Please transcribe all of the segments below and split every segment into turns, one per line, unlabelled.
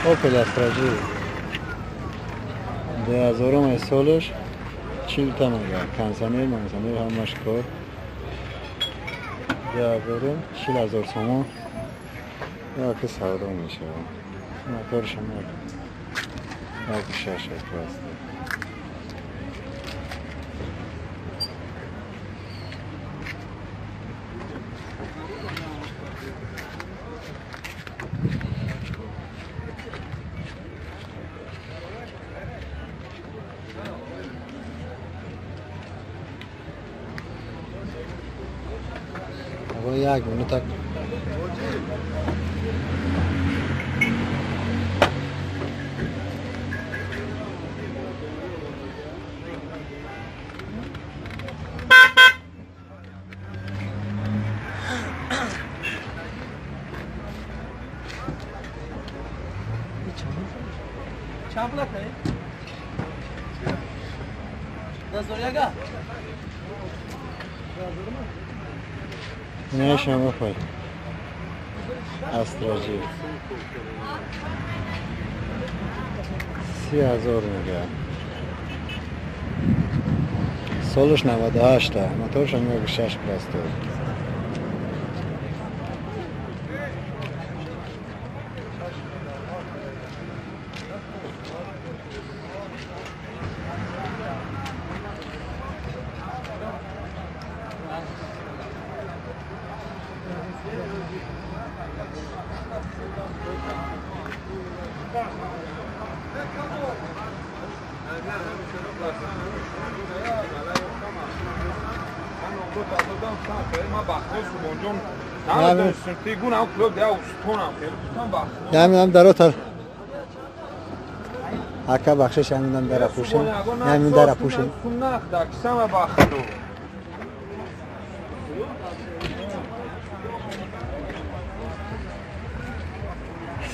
اوپل استراجی 2000 سالش 40 تا میگه کنسانیر منسانیر همش کار 40,000 تومان یا که سودا میشه موتورش هم یک شش است یک منو tak
چاپلک ہے 10 کا
نه شما خواهد استراجی 30,000 میگه سالش 98 موتورش هم یک 6 پلاستو همینم در اتر اکا بخشش همینم در پوشه همین در پوشه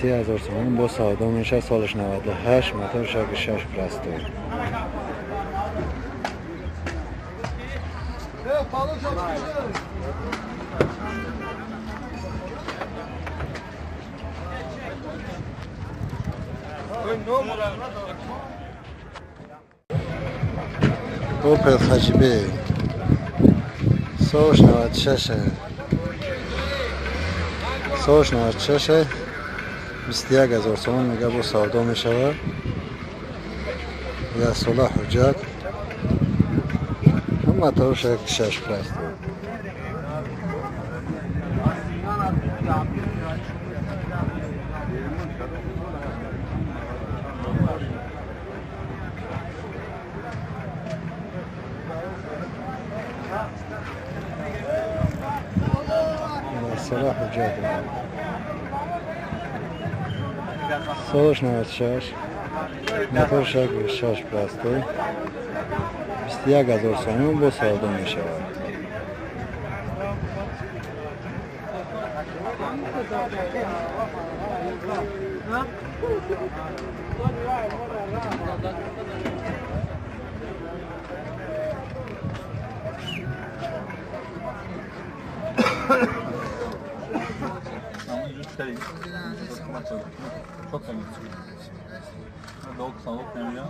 30,000 تومان با ساده میشه سالش 98 موتورش یک 6 پلاستو اوپل خجیبه سالش 96 سالش 96 21,000 تومان میگه با سودا میشود یا صلاح حجت موتورش یک 6 پلاستو صلاح حجت سالش 96 موتورش یک 6 پلاستو 21,000 تومان با سودا میشود
Çok temiz. 90 nemiyor.